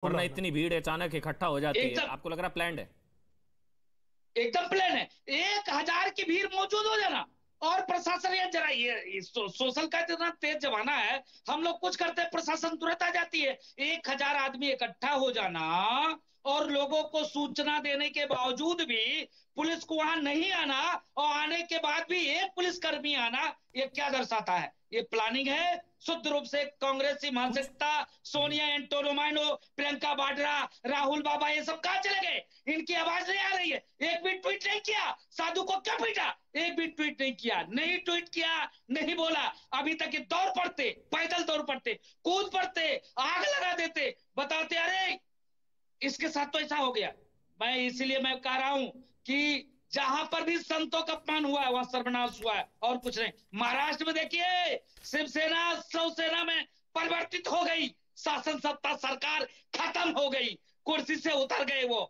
वरना इतनी भीड़ अचानक इकट्ठा हो जाती है। आपको लग रहा प्लान्ड है? एकदम प्लान है। 1,000 की भीड़ मौजूद हो जाना और प्रशासन ये जरा ये सोशल का इतना तेज जमाना है, हम लोग कुछ करते हैं प्रशासन तुरंत आ जाती है। 1,000 आदमी इकट्ठा हो जाना और लोगों को सूचना देने के बावजूद भी पुलिस को वहां नहीं आना और आने के बाद भी एक पुलिसकर्मी आना, ये क्या दर्शाता है? ये प्लानिंग है शुद्ध रूप से कांग्रेसी मानसिकता। सोनिया एंटोनोमाइनो, प्रियंका वाड्रा, राहुल बाबा, ये सब कहां चले गए? इनकी आवाज नहीं आ रही है। एक भी ट्वीट नहीं किया। साधु को क्या पीटा? एक भी ट्वीट नहीं किया, नहीं ट्वीट किया, नहीं बोला। अभी तक ये दौड़ पड़ते, पैदल दौड़ पड़ते, कूद पड़ते, आग लगा देते, बताते अरे इसके साथ तो ऐसा हो गया। मैं इसीलिए मैं कह रहा हूं कि जहां पर भी संतों का अपमान हुआ है वहां सर्वनाश हुआ है और कुछ नहीं। महाराष्ट्र में देखिए शिवसेना शिवसेना में परिवर्तित हो गई, शासन सत्ता सरकार खत्म हो गई, कुर्सी से उतर गए वो।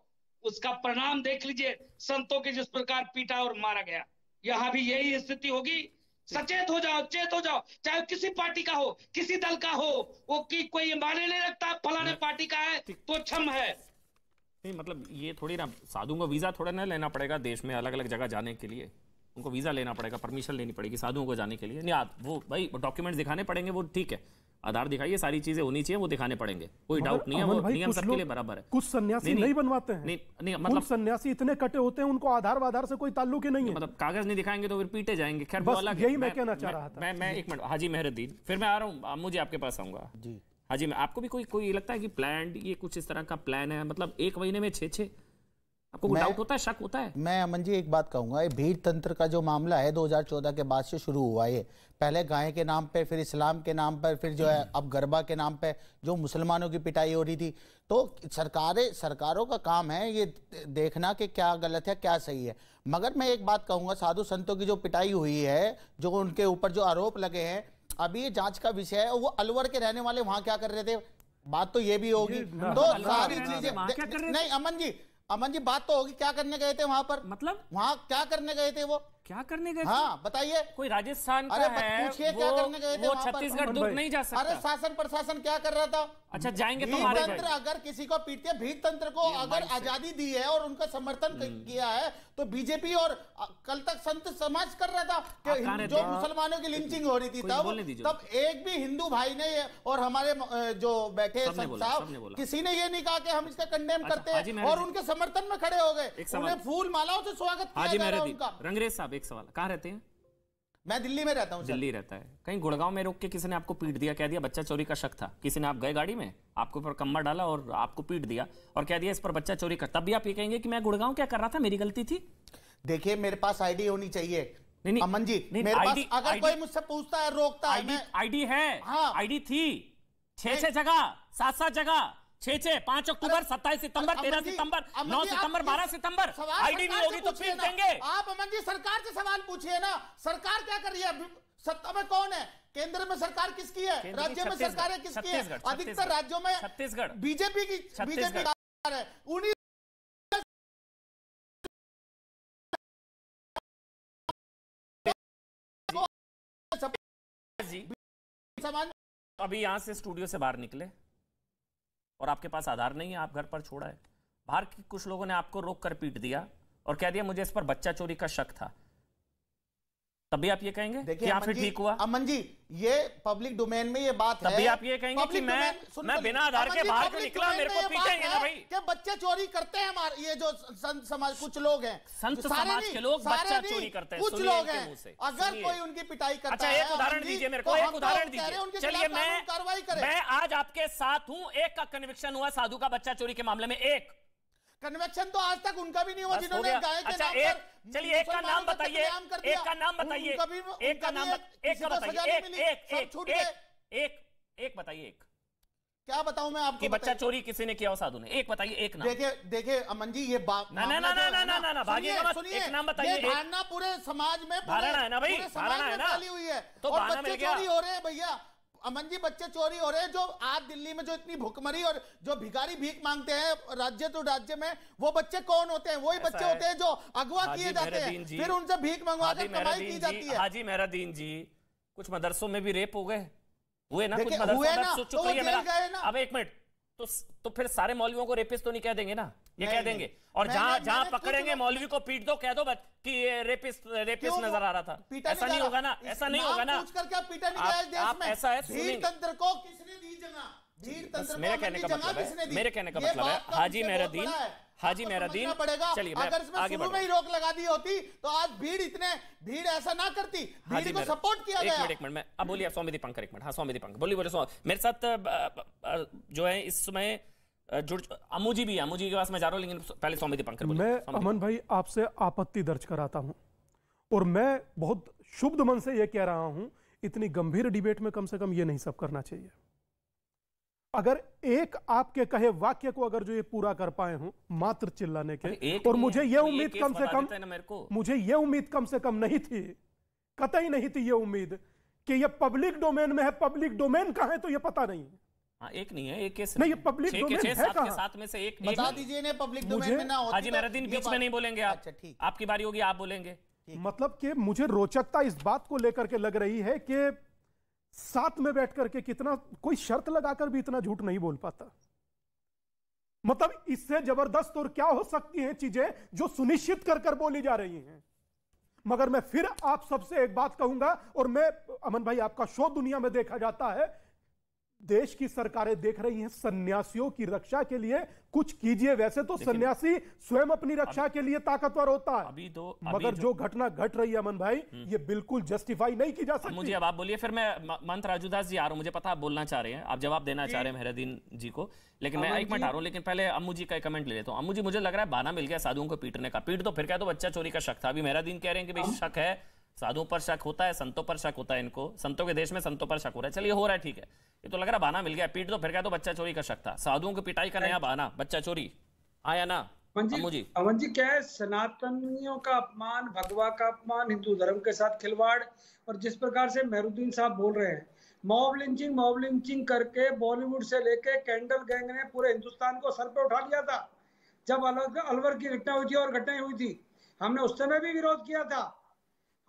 उसका परिणाम देख लीजिए, संतों के जिस प्रकार पीटा और मारा गया। यहां भी यही स्थिति होगी। सचेत हो जाओ, चेत हो जाओ, चाहे किसी पार्टी का हो, किसी दल का हो, वो की कोई माने नहीं रखता फलाने पार्टी का है तो क्षम है। नहीं मतलब ये थोड़ी ना, साधुओं को वीजा थोड़ा ना लेना पड़ेगा देश में अलग अलग जगह जाने के लिए। उनको वीजा लेना पड़ेगा, परमिशन लेनी पड़ेगी साधुओं को जाने के लिए। नहीं वो भाई डॉक्यूमेंट्स दिखाने पड़ेंगे, वो ठीक है, आधार दिखाइए, सारी चीजें होनी चाहिए, वो दिखाने पड़ेंगे, कोई डाउट नहीं है, वो नियम सबके लिए बराबर है। कुछ सन्यासी नहीं बनवाते हैं। नहीं मतलब सन्यासी इतने कटे होते हैं, उनको आधार से कोई ताल्लुक ही नहीं है। मतलब कागज नहीं दिखाएंगे तो फिर पीटे जाएंगे। खैर वो अलग, यही मैं कहना चाह रहा था। मैं एक मिनट, हाजी मेहरुद्दीन, फिर मैं आ रहा हूँ, मुझे आपके पास आऊंगा जी। हाजी मैं आपको भी कोई लगता है कि प्लान, ये कुछ इस तरह का प्लान है? मतलब एक महीने में 6 आपको कोई डाउट होता है, शक होता है? मैं अमन जी एक बात कहूंगा, ये भीड़ तंत्र का जो मामला है 2014 के बाद से शुरू हुआ है। पहले गाय के नाम पे, फिर इस्लाम के नाम पर, फिर जो है अब गरबा के नाम पे जो मुसलमानों की पिटाई हो रही थी। तो सरकारों का काम है ये देखना कि क्या गलत है क्या सही है। मगर मैं एक बात कहूंगा, साधु संतों की जो पिटाई हुई है, जो उनके ऊपर जो आरोप लगे हैं, अभी ये जांच का विषय है। वो अलवर के रहने वाले वहां क्या कर रहे थे, बात तो ये भी होगी। तो सारी चीजें नहीं अमन जी बात तो होगी, क्या करने गए थे वहां पर? मतलब वहां क्या करने गए थे? वो क्या करने गए थे? हाँ बताइए। कोई राजस्थान का है, पूछिए क्या करने गए थे? वो छत्तीसगढ़ दूर नहीं जा सकता। अरे शासन प्रशासन क्या कर रहा था? अच्छा जाएंगे तो भीड़ तंत्र अगर किसी को पीटते, भीड़ तंत्र को अगर आजादी दी है और उनका समर्थन किया है तो बीजेपी और कल तक संत समाज कर रहा था कि जो मुसलमानों की लिंचिंग हो रही थी तब एक भी हिंदू भाई ने और हमारे जो बैठे संत साहब किसी ने ये नहीं कहा कि हम इसका कंडेम करते हैं और उनके समर्थन में खड़े हो गए, उन्हें फूल मालाओं से स्वागत किया जा रहा है उनका। रंगरेज साहब एक सवाल, कहाँ रहते हैं? मैं दिल्ली में रहता हूं। दिल्ली रहता है। कहीं गुड़गांव में रोक के किसी ने आपको पीट दिया, कह दिया बच्चा चोरी का शक था, किसी ने आप गए गाड़ी में, आपके ऊपर कम्मा डाला और आपको पीट दिया और कह दिया इस पर बच्चा चोरी कर, तब भी आप ये कहेंगे कि मैं गुड़गांव क्या कर रहा था, मेरी गलती थी? देखिए मेरे पास आईडी होनी चाहिए अमन जी, मेरे पास अगर कोई मुझसे पूछता है, रोकता है, आईडी है। हाँ आईडी थी 6 जगह, 7 जगह, 6 5 अक्टूबर, 27 सितंबर, 13 सितंबर, 9 सितंबर, 12 सितंबर। आईडी नहीं होगी तो पीट देंगे। आप अमन जी सरकार से सवाल पूछिए ना, सरकार क्या कर रही है? सत्ता में कौन है? केंद्र में सरकार किसकी है? राज्य में सरकार किसकी है? अधिकतर राज्यों में छत्तीसगढ़ बीजेपी की है। उन्हीं अभी यहां से स्टूडियो से बाहर निकले और आपके पास आधार नहीं है, आप घर पर छोड़ा है, बाहर की कुछ लोगों ने आपको रोक कर पीट दिया और कह दिया मुझे इस पर बच्चा चोरी का शक था, तभी आप ये कहेंगे कि फिर ठीक हुआ? अमन जी ये पब्लिक डोमेन में ये बात है, तभी आप ये कहेंगे कि मैं बिना आधार के बाहर क्यों निकला, मेरे को पीटेंगे ना भाई? कि बच्चे चोरी करते हैं हमारे ये जो संत समाज, कुछ लोग हैं, संत समाज के लोग बच्चा चोरी करते हैं, कुछ लोग हैं, अगर कोई उनकी पिटाई करता है। अच्छा एक उदाहरण दीजिए मेरे को, एक उदाहरण दीजिए। चलिए मैं आज आपके साथ हूं, एक का कन्विक्शन हुआ साधु का बच्चा चोरी के मामले में, एक कन्वेक्शन तो आज तक उनका भी नहीं हुआ जिन्होंने गाय के नाम पर। चलिए एक का नाम बताइए, एक का नाम बताइए, एक का नाम, एक का बताइए, एक बताइए, एक क्या बताऊं मैं आपको? बच्चा चोरी किसी ने किया हो साधु ने, एक बताइए, एक नाम। देखिए अमन जी ये बात ना भागिएगा मत, एक नाम बताइए। धारणा पूरे समाज में धारणा है ना भाई, धारणा है ना, फैली हुई है तो बच्चे चोरी हो रहे हैं भैया। अमन जी बच्चे चोरी हो रहे हैं, जो आज दिल्ली में जो इतनी भुखमरी और जो भिखारी भीख मांगते हैं राज्य तो राज्य में, वो बच्चे कौन होते हैं? वही बच्चे होते हैं जो अगवा किए जाते हैं, फिर उनसे भीख मंगवा कर कमाई की जाती है। हाजी मेहरुद्दीन जी कुछ मदरसों में भी रेप हो गए, हुए ना कुछ मदरसों में? अब एक मिनट, तो फिर सारे मौलवियों को रेपिस्ट तो नहीं कह देंगे ना, ये कह देंगे। और जहां पकड़ेंगे मौलवी को पीट दो, कह दो कि ये रेपिस्ट नजर आ रहा था। ऐसा नहीं होगा ना, ऐसा नहीं होगा ना। आप ऐसा है, भीड़ तंत्र को किसने दी जगह? मेरे कहने का मतलब है हाजी मेहरुद्दीन चलिए अगर इसमें शुरू में ही रोक लगा दी होती तो आज भीड़ ऐसा ना करती, भीड़ को सपोर्ट किया गया। एक मिनट में अब बोलिए सौम्य दीपंकर, एक मिनट। हाँ सौम्य दीपंकर बोलिए। मेरे साथ जो है इस समय अम्मू जी भी है, अम्मू जी के पास मैं जा रहा हूँ, लेकिन पहले सौम्य दीपंकर बोलिए। मैं अमन भाई आपसे आपत्ति दर्ज कराता हूं और मैं बहुत शुभ मन से यह कह रहा हूं, इतनी गंभीर डिबेट में कम से कम ये नहीं सब करना चाहिए। अगर एक आपके कहे वाक्य को अगर जो ये पूरा कर पाए हो मात्र चिल्लाने के, और मुझे ये उम्मीद कम से कम नहीं थी, कतई नहीं थी ये उम्मीद कि ये पब्लिक डोमेन में है। पब्लिक डोमेन कहां है तो ये पता नहीं है। हाँ, एक नहीं है, एक केस नहीं, ये पब्लिक डोमेन है कहां? साथ में से एक बता दीजिए ने पब्लिक डोमेन में ना होती। हाजी मेहरुद्दीन बीच में नहीं बोलेंगे आप। अच्छा ठीक, आपकी बारी होगी, आप बोलेंगे। मतलब कि मुझे रोचकता इस बात को लेकर के लग रही है कि साथ में बैठ करके कितना कोई शर्त लगाकर भी इतना झूठ नहीं बोल पाता। मतलब इससे जबरदस्त और क्या हो सकती हैं चीजें जो सुनिश्चित कर बोली जा रही हैं। मगर मैं फिर आप सबसे एक बात कहूंगा, और मैं अमन भाई आपका शो दुनिया में देखा जाता है, देश की सरकारें देख रही हैं सन्यासियों की रक्षा के लिए कुछ कीजिए। वैसे तो सन्यासी स्वयं अपनी रक्षा के लिए ताकतवर होता है, मगर जो घटना घट रही है अमन भाई, ये बिल्कुल जस्टिफाई नहीं की जा सकती। मुझे अब आप बोलिए, फिर मैं मंत्र राजूदास जी आ रहा हूं, मुझे पता आप बोलना चाह रहे हैं, आप जवाब देना चाह रहे हैं मेहरुद्दीन जी को, लेकिन मैं एक मिनट आ रहा हूं। लेकिन पहले अम्मू जी का कमेंट ले लेता हूं। अम्मू जी, मुझे लग रहा है बहाना मिल गया साधुओं को पीटने का। पीट दो, फिर क्या तो बच्चा चोरी का शक था। अभी मेहरुद्दीन कह रहे हैं कि भाई शक है, साधुओं पर शक होता है, संतों पर शक होता है, इनको संतों के देश में संतों पर शक हो रहा है। चलिए हो रहा है, ठीक है, ये तो लग रहा है बहाना मिल गया। पीट दो, फिर क्या तो बच्चा चोरी का शक था। साधुओं की पिटाई का नया बहाना, बच्चा चोरी आया ना। अमन जी क्या है, सनातनियों का अपमान, भगवा का अपमान, हिंदू धर्म के साथ खिलवाड़, और जिस प्रकार से मेहरुद्दीन साहब बोल रहे हैं, मॉब लिंचिंग करके बॉलीवुड से लेके कैंडल गैंग ने पूरे हिंदुस्तान को सर पे उठा लिया था। जब अलवर की घटना हुई थी और घटनाएं हुई थी, हमने उस समय भी विरोध किया था।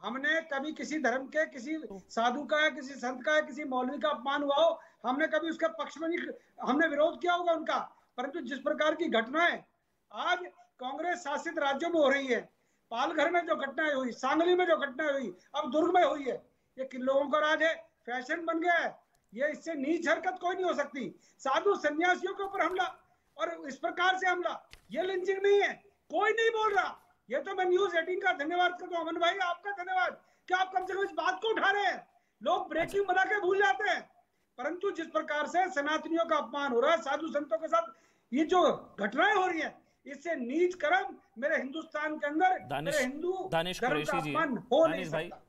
हमने कभी किसी धर्म के, किसी साधु का, किसी संत का, किसी मौलवी का अपमान हुआ हो, हमने कभी उसके पक्ष में नहीं, हमने विरोध किया होगा उनका। परंतु जिस प्रकार की घटनाएं आज कांग्रेस शासित राज्यों में हो रही है, पालघर में जो घटनाएं हुई, सांगली में जो घटनाएं हुई, अब दुर्ग में हुई है, ये किन लोगों का राज है? फैशन बन गया है ये। इससे नीच हरकत कोई नहीं हो सकती। साधु सन्यासियों के ऊपर हमला और इस प्रकार से हमला, ये लिंचिंग नहीं है, कोई नहीं बोल रहा। ये तो मैं न्यूज़ 18 का धन्यवाद करता हूं। अमन भाई आपका धन्यवाद कि आप कम से कम इस बात को उठा रहे हैं। लोग ब्रेकिंग बना के भूल जाते हैं, परंतु जिस प्रकार से सनातनियों का अपमान हो रहा है, साधु संतों के साथ ये जो घटनाएं हो रही है, इससे नीच कर्म मेरे हिंदुस्तान के अंदर, मेरे हिंदू धर्म का अपमान हो नहीं सकता।